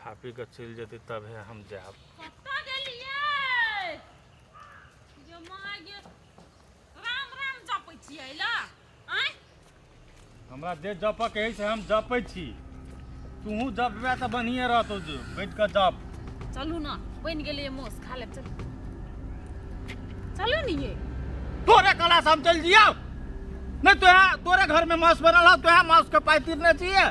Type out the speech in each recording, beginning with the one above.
खा पी के चल जेती तब है हम जाब। हमरा जे जप के है से हम जपै छी। तू जपबे तो बढ़िया रहतो जो बैठ के जप। चलू ना बन गेलिए मोस खा ले चल। चलो नहीं ये तोरे कला से हम चल जिया नहीं तो यहाँ तोरे घर में मांस बनल हो तो यहाँ मांस के पाई तीरने चाहिए।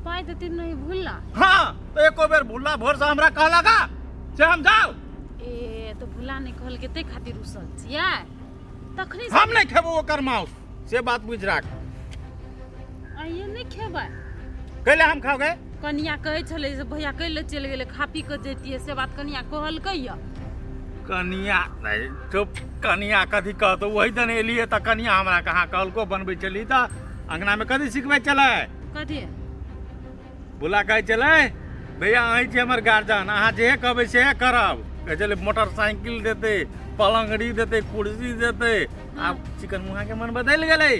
पाई तो तीर नहीं भूलना। हाँ तो एको बेर भूलना भोर से हमरा कह लगा से हम जाओ। ए तो भूला नहीं कहल के ते खातिर रुसल छिया तखनी हम नहीं खेबो ओकर मांस से बात बुझ राख। आइए नहीं खेबा कैले हम खाओगे कनिया कहे छले से भैया कैले चल गेले खा पी के जेतिए से बात कनिया कहल कहिया। कनिया नहीं चुप कनिया कथी कहतो वही दिन एलिए त कनिया हमरा कहाँ कहल को बनबै चली त अंगना में कथी सिखबै चले कथी बुला कहे चले भैया अहीं छी हमर गार्जियन अहाँ जे कहबै से करब। कहे चले मोटरसाइकिल देते पलंगड़ी देते कुर्सी देते। आब चिकन मुहा के मन बदल गेलै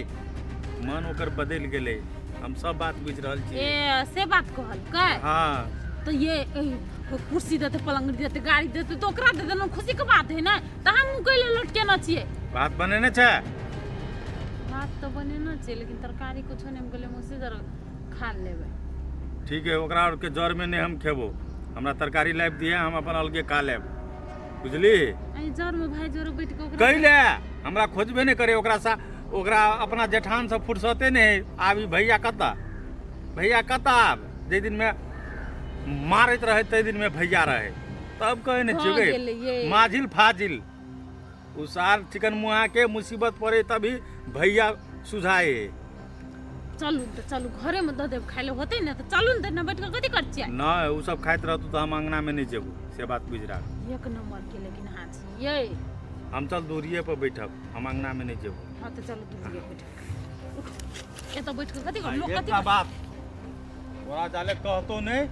मन ओकर बदल गेलै हम सब बात बुझ रहल छी। ए से बात कहल के हां तो ये कुर्सी देते पलंगड़ी देते गाड़ी देते तो ओकरा दे देना खुशी के बात है ना त हम कइले लट के न छिए। बात बनेने छै बात तो बने न छै लेकिन तरकारी कुछ ने हम गले मुसे जरा खा लेबे। ठीक है ओकरा और के जर में नहीं हम खेबो हमरा तरकारी लाइब दिए हम अपन अलगे खा लेब बुझली। आई जर में भाई जर बैठ के ओकरा कइले हमरा खोजबे नहीं करे ओकरा सा ओकरा अपना जेठान से फुर्सते नहीं आबी भैया कता जे दिन में मारत रहे ते दिन में भैया रहे तब कहे न छिगे माजिल फाजिल उसार चिकन मुहा के मुसीबत पड़े तभी भैया सुझाए। चलू तो चलू घरे में द देब खाइले होते न तो चलू न देना बैठ के कथि कर छिए। ना उ सब खाइत रहतु तो हम अंगना में नहीं जेबू से बात बुझ रहा। एक नंबर के लेकिन हां छी ये हम चल दूरिये पर बैठब हम अंगना में नहीं जेबू। हां तो चलो दूरिये बैठ ए तो बैठ के कथि कर लोग एक कथि बात तोरा जाले कहतो नहीं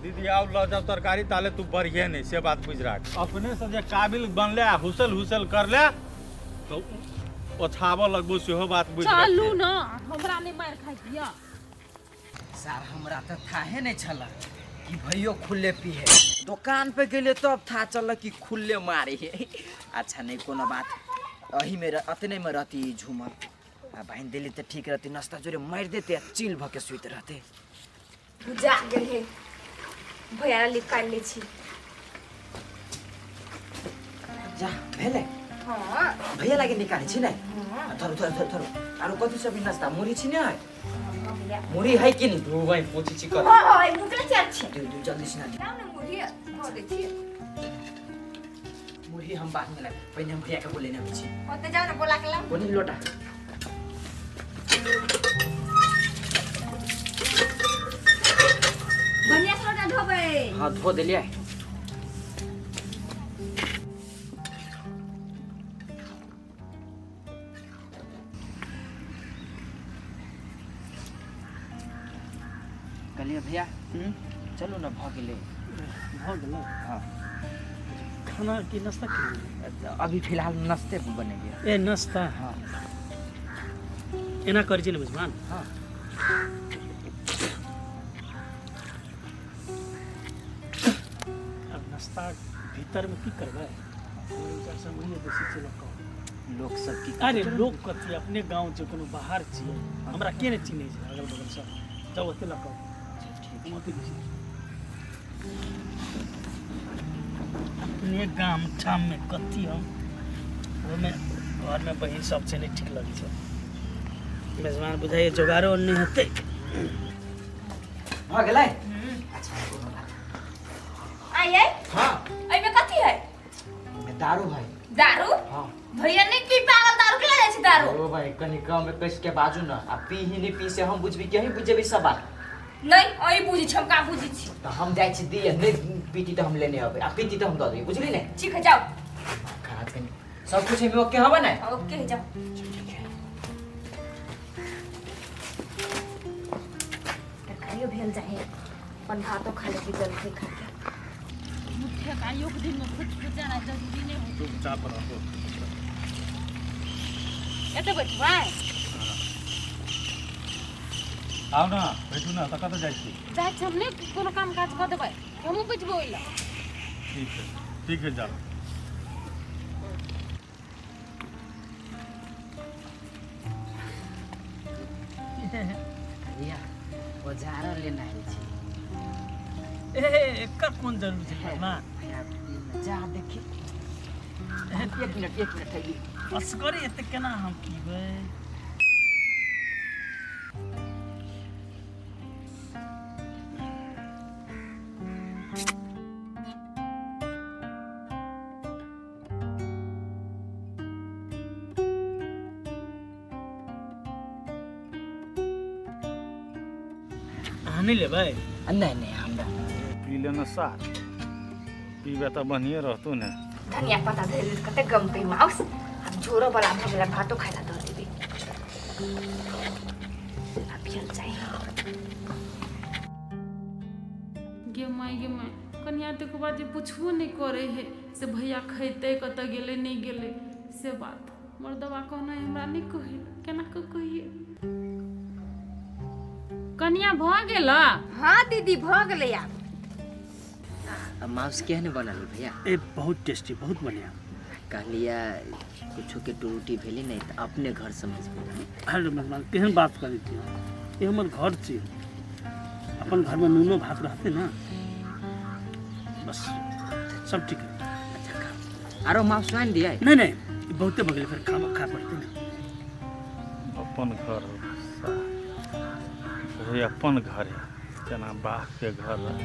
दीदी आओ ल जाओ तरकारी ताले तू बढ़िए नहीं से बात बुझ रहा। अपने से जे काबिल बनले हुसल कर ले तो ओछाबो लगबो सेहो बात बुझ रहा। चलू ना हमरा नहीं मार खाइ दिया सर हमरा तो थाहे नहीं छला कि भैयो खुले पी है दुकान पे गेले तब था चल कि खुले मारे है। अच्छा नहीं कोनो बात अही में अतने में रहती झूमर आ बहन दिली तो ठीक रहती नाश्ता जोरे मार देते चिल भके सुत रहते। जा गेल है भैया निकाल ले छी जा भेले हां भैया लागे निकाले छी नै थरो आरो कथि सब नाश्ता मुरी छी नै मुरी है कि नहीं दो भाई पूछी छी कर हां मुकले चार छी दू जल्दी से ना जाओ ना मुरी हो दे छी मुरी हम बाद में लाए पहले हम भैया के बोले ना छी होते जाओ ना बोला के ला कोनी लोटा बढ़िया से लोटा धोबे। हां धो देलिए कलिए भैया चलो ना भ गेले हां खाना की नाश्ता के अभी फिलहाल नाश्ते बनेंगे। ए नाश्ता हाँ एना कर छी न बुझमान। हाँ अब नाश्ता भीतर में की करबे समझिए बेसी चलो लोग सब की अरे लोग कथी अपने गांव जे कोनो बाहर छी हमरा के ने चिन्हे छै अगल बगल सब जाओ ओते लको ठीक मोती अपने गांव ठाम में कथी हम ओमे घर में बहिन सब छै नहीं ठीक लगे छै मेजबान बुझाइए जोगारो नहीं होते भ गेलै। अच्छा कोनो बात आइए हां आई में कथि है में दारू भाई दारू हां भैया नहीं पी पागल दारू के जाय छी दारू ओ भाई कनी कम में कस के बाजू ना आ पी ही नहीं पी से हम बुझबी केही बुझबी सब बात नहीं ओई बुझी छी हम का बुझी छी तो हम जाय छी दिए नहीं पीती तो हम लेने आबे आ पीती तो हम द देबे बुझली ने ठीक है जाओ खा कनी सब कुछ में ओके हबे ना ओके जाओ तरकारियो भेल जाए अपन भातो खा ले के जल्दी खा के मुठे का योग दिन में खुद जाना जरूरी नहीं हो चुपचाप रहो एते बैठबा आओ ना बैठू ना तऽ कतऽ जाइ छी जाइ छी हमने कोनो काम काज कऽ देबै हमहूँ बैठबै ओहि लए ठीक है जाओ भैया औजारा लेना है छी एकर कोन जरूरी छै मेजबान भैया जा देखी 1 मिनट है असगरे एते केना हम पीबै नहीं लेबै नहीं हमरा पी लेना साथ पीबे तऽ बढ़िए रहतौ ने धनिया पत्ता धरे कते गमतै माउस अब झोरो वाला भगला भातो खाइला दऽ देबी अब चल जाए गे माय कनिया तो के बाद जे पूछबो नहीं करे है से भैया खैते कतऽ गेले नहीं गेले से बात मर्दवा कहना हमरा नहीं कहे केना के कहिए कनिया भ गेल हाँ दीदी भ गेलै आब माउस केहन बनल भैया ए बहुत टेस्टी बहुत बढ़िया कहलिया कुछो के टूटी भेली नहीं तो अपने घर समझबो अरे मेहमान केहन बात करै छी ये हमर घर छी अपन घर में नूनो भात रहते ना बस सब ठीक है अच्छा खा आरो माउस आन दिया नहीं बहुते भगले फिर खा पड़ते ना अपन घर है अपन घर है जना बाप के घर है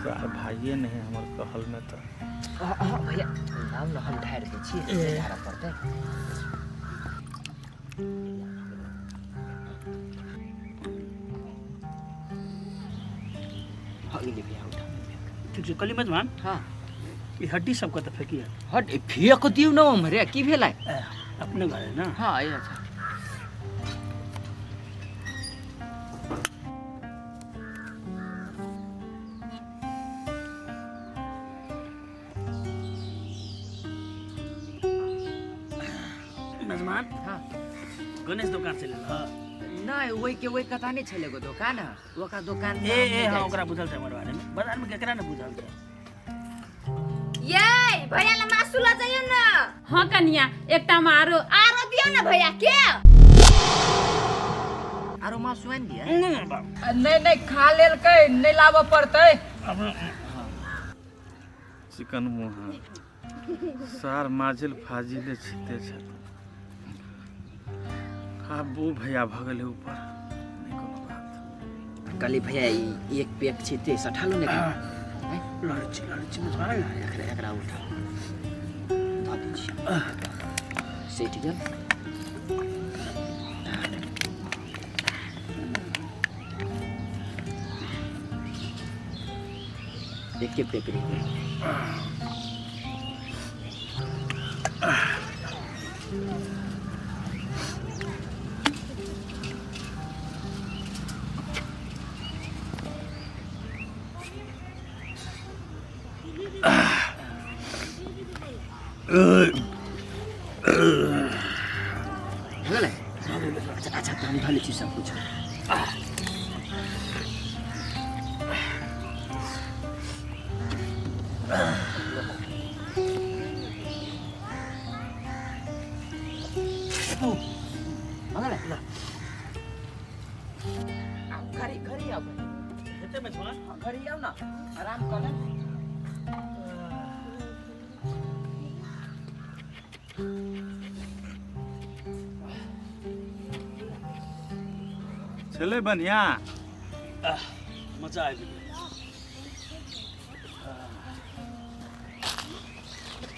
सार भाइये नहीं हमर कहल में तो भैया नाम न हम ढार दै छी ढारा पड़तै हाँ इले भैया उठा ठीक छै कली मेजबान हाँ ई हड्डी सब के त फेंकी है हट फेक दियौ न हमरे की भेलै अपने घर है ना हाँ अच्छा मेजबान हाँ गणेश दुकान से ले ला नहीं वही कथा नहीं छले गो दुकान ओका दुकान ए हाँ ओकरा बुझल छै हमर बारे में बाजार में केकरा ने बुझल छै ये भैया ला मासु ला जाइयो ना हाँ कनिया एकटा मारो आरो दियो ना भैया के आरो माँ सुन दिया नहीं खा लेल के नहीं लाबो पड़तै चिकन मुहा सार माजिल फाजिले छिते छ वो भैया भगले ऊपर नहीं कोनो बात कली भैया एक पेक छिते सठालो ने लड़ची मेजबान एकरा उठा धा दै छी सेट गेल एके पेक रही अच्छा तो हम ढाले छी सब कुछ घरी आओ घरी आओ ना आराम कर चले बढ़िया मजा आ गई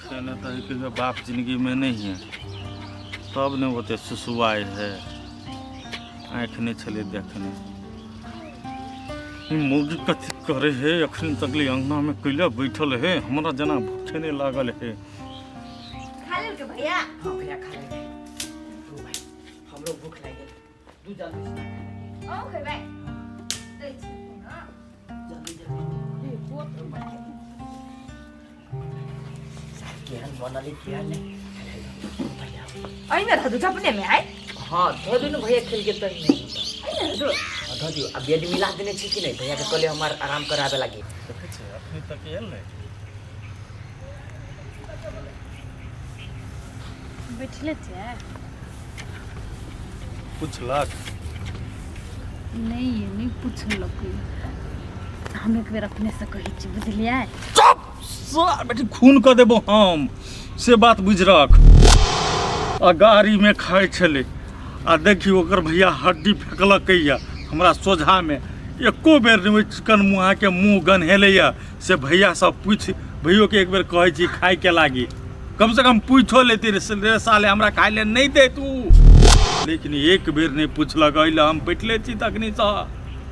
कहने तो कि बाप जिंदगी में नहीं है तब ने ओते सुसुआई है आँख नहीं चले देखने मुर्गी कथी करे है अखन तकली अंगना में कैले बैठल है हमरा जना भूखे नहीं लागल है खा ले के भैया हाँ भैया खा ले तू भाई हमरो भूख लग गई तू जल्दी से ओ के भाई दै छी हां जल्दी केहन बनली केहन नहीं आई में धदु अपने में आई हाँ धो दिन भैया खेल के तक नहीं होता दो धो दियो। अब बेड मिला देने छी कि नहीं भैया के कल हमार आराम करावे लागी। देखे छे अखनी तक एल नहीं। बैठले छै पूछलक नहीं ये नहीं पूछलक। हम एक बेर अपने से कहै छी बुझलियै। चुप सार बेटी खून क देबो हम से बात बुझ रख। अगारी में खाए छले आ देखी ओकर भैया हड्डी फेंकलकैया हमरा सोझा में। एको बेर नहीं चिकन मुहा के मुंह गन्हेलैया से भैया सब पूछ भैयो के एक बेर कहै छी खाए के लागी। कम से कम पूछो लेती रे साले हमरा खाए ले नहीं दे तू। लेकिन एक बेर नहीं पूछलक। अइला हम बैठले छी तखनी से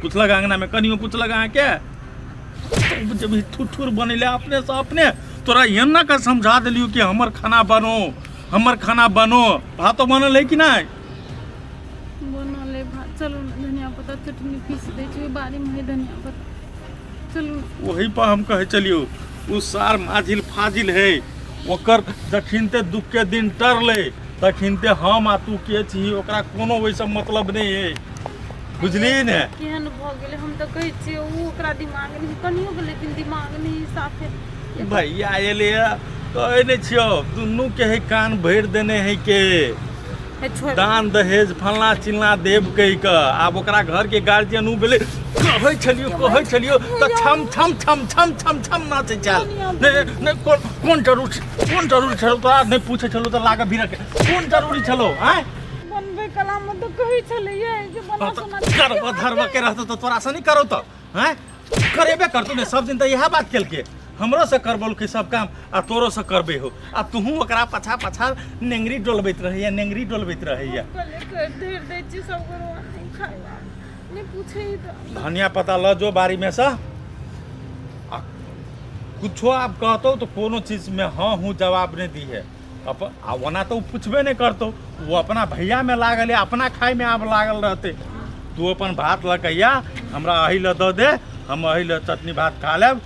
पूछलक अंगना में कनियो पूछलक अहाँ के जब ठुठुर बनेले अपने से अपने। तोरा एना का समझा दिलियो कि हमर खाना बनो भातो बनल है कि नहीं। बनल है भात। चलू ना धनिया पत्ता चटनी पीस दै छी बारी में धनिया पत्ता। चलू वही पर हम कहे चलियो उ सार माझिल फाजिल है ओकर जखिनते दुख के दिन टरले तखिनते हम आ तू के छी ओकरा कोनो वैसा मतलब नहीं है बुझली ने। केहन भ गेलै हम त कहै छी उ ओकरा दिमाग नहीं कनियो के लेकिन दिमाग नहीं साफे। भैया एले कहे नहीं छियो दुनू के है कान भर देने है के दान दहेज फलना चिलना देव कह के। आब ओकरा घर के गार्जियन उ भेले कहै छलियो त छम छम छम छम छम छम नाचे चल। ने कोन जरूरी छलो तोरा नहीं पूछे छलो त लाग भीड़ के कोन जरूरी छलो हैं। बनबे कला में तो कहै छले ये जे बना सोना करब धर्म के रहतो त तोरा से नहीं करो त हैं करेबे करतो ने सब दिन त यह बात केल के हमरो से करबोल के सब काम आ तोरो से करबे हो आ तुहू ओकरा पछा नेंगरी डोलबैत रहैया कले कर धैर दै छी सब करो नहीं खाइबा नहीं पूछे ही तो। धनिया पत्ता ल जो बारी में से कुछो आप कहतो तो कोनो चीज में हाँ हूँ जवाब नहीं दी है। वना तो पूछबे नहीं करतो वो अपना भैया में लागल है अपना खाए में आप लागल रहते। तू अपन भात लकैया हमरा अही ल दे दे हम अही ल चटनी भात खा लेब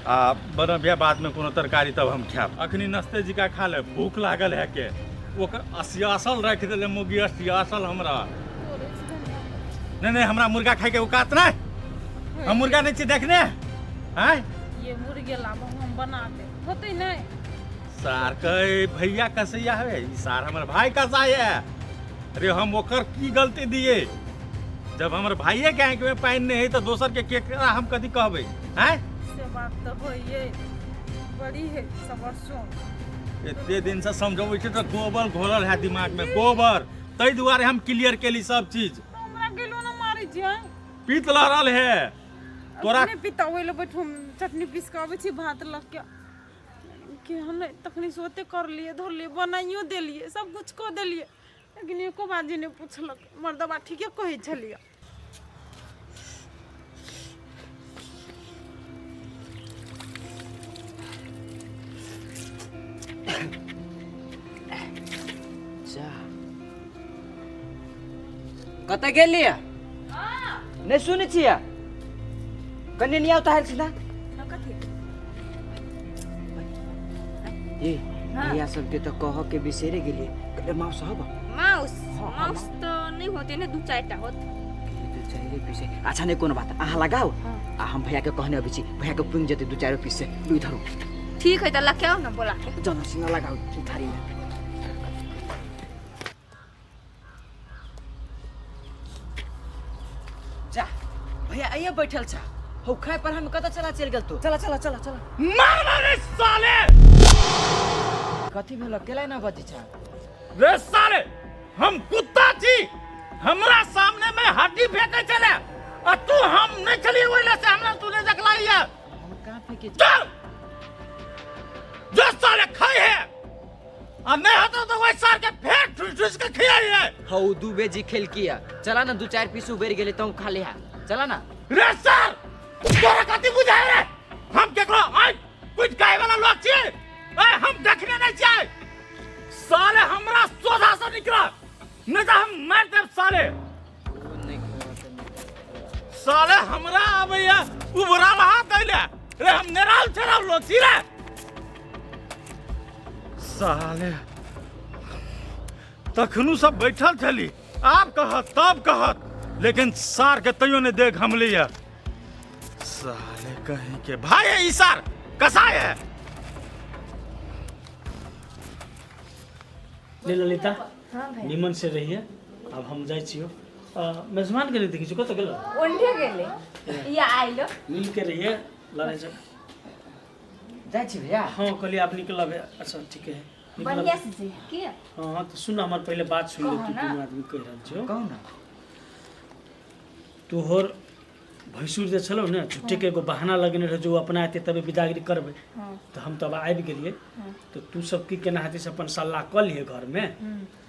आ बनबिया बाद में कोनो तरकारी तब हम खाएब। अखनी नाश्ते जी का खा ले भूख लागल है के ओकर असियासल रख देले मुर्गी असियासल हमरा नहीं हमरा मुर्गा खाए के औकात नहीं। हम मुर्गा नहीं छी देखने हैं ये मुर्गे लाबो हम बना दे होते नहीं। सार कहे भैया कसैया है सार हमर भाई कसा है। अरे हम ओकर की गलती दिए जब हमर भाइये के आंख में पानी नहीं है तो दोसर के केकरा हम कदी कहबे हैं। से बात तो होइए बड़ी है समरसों इतने दिन से समझावे छी तो गोबर घोलल है दिमाग में गोबर तई दुआरे हम क्लियर केली सब चीज। हमरा गेलो ना मारे जे पीत लहरल है तोरा ने पिता होइले बैठो चटनी पीस के आबै छी भात लग के हम तखनी सोते कर लिए धर लिए बनाइयो देलिए सब कुछ को देलिए लेकिन एको बात जी ने पूछलक मर्दबा ठीके कहै छलिए। कत गेलिए नहीं सुने छिया कन्ने नहीं आवता है सीधा ये भैया सबके तो कह के बिसेरे गेलिए कते माउस हब माउस तो नहीं होते ना दू चारटा होत दू चार पीस अच्छा नहीं कोनो बात आहा लगाओ आ हम भैया के कहने अभी छी भैया के पुंग जते दू चार पीस से दू धरो ठीक है तो लक्ष्य ना बोला के जन सिंह लगाओ थारी में जा भैया आइए बैठल छा हो खाए पर हम कत चला चल गेल तो चला मार रे साले कथी भेल केला ना बती छा रे साले हम कुत्ता छी हमरा सामने में हड्डी फेंके चले और तू हम नहीं चली ओइला से हमरा तूने देखलाई है हम कहां फेंके चल जो साले खाए है और नहीं होता तो वही सार के फेंक ठुस के खिलाई है। हौ दू बेजी खेल किया चला ना दू चार पीस उबेर गेले तो खा ले चला ना रे सर तोरा कथी बुझाए रे हम केकरो आई कुछ खाए वाला लोग छी हम देखने नहीं चाहे साले हमरा सोधा से निकला नहीं तो हम मार देब साले हमरा अबैया उबरा रहा दैले रे हम नेराल चराल लोग छी रे साले तखनु सब बैठल छली आप कहत तब कहत लेकिन सार के तैयो ने देख हम लिया साले कहीं के भाई है ई सार कसाय है। ले ललिता हाँ भाई निमन से रहिए। अब हम जाइ छियो मेजबान के नहीं देखी कत गेल ओंढे गेले या आइलो मिल के रहिए लड़ाई से। जाइ छी भैया। हाँ कहलिए आप निकल अब। अच्छा ठीक है बढ़िया से जे के हाँ तो सुन हमार पहले बात सुन ले। तू कहो ना। दोनों आदमी कह रहल छो कहू ना। तोहर भैंसुर जे छलो ने छुट्टी के एगो बहाना लगने रहे जो अपना आते तबे विदागरी करबे। तो हम तब आबि गेलिए। तो तू सब की केना हाथी से अपन सलाह कर लिए घर में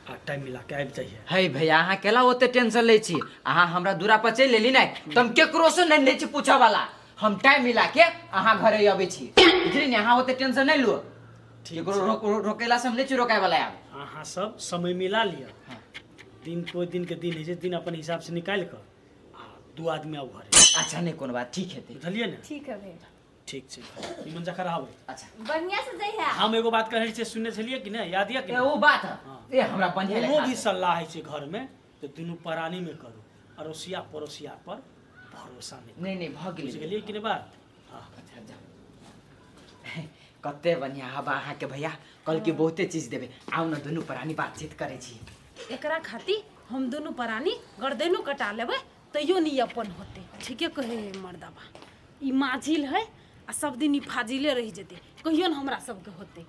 आ टाइम मिला के आबि जाइए। है भैया अहाँ केला ओते टेंशन ले छी। अहाँ हमरा दूरा पर चलि लेली नै तुम केकरो से नहीं ले छी पूछा वाला। हम टाइम मिला के अहाँ घरे आबै छी बुझली ने। अहाँ ओते टेंशन नहीं लो। केकरो रोकेला से हम नहीं छी रोकाय वाला आब। अहाँ सब समय मिला लिया। दिन कोई दिन के दिन है जे दिन अपन हिसाब से निकाल कर आ दू आदमी आओ घरे। अच्छा नहीं कोनो बात ठीक है। बुझलिए ने ठीक है भैया ठीक छै निमन जखर आबै। अच्छा बढ़िया से जइहा हम एगो बात कहै छै सुनने छलिए कि नहीं याद या कि ए वो बात है ए हमरा बढ़िया कोनो लगा। भी सलाह है छै घर में तो दुनू प्राणी में करू अड़ोसिया पड़ोसिया पर भरोसा नहीं। नहीं भ बुझ गेली। गेलिए कि नहीं बात। हाँ अच्छा जा कते बढ़िया हवा अहाँ के भैया कल के बहुते चीज देबे। आउ न दुनू प्राणी बातचीत करे छी। एकरा खातिर हम दोनों प्राणी गर्दनो कटा लेबै तैयो नहीं अपन होते। ठीके कहे मर्दबा ई माझिल है आ सब दिन ई फाजिले रह जेते कहियो न हमरा सबके होते।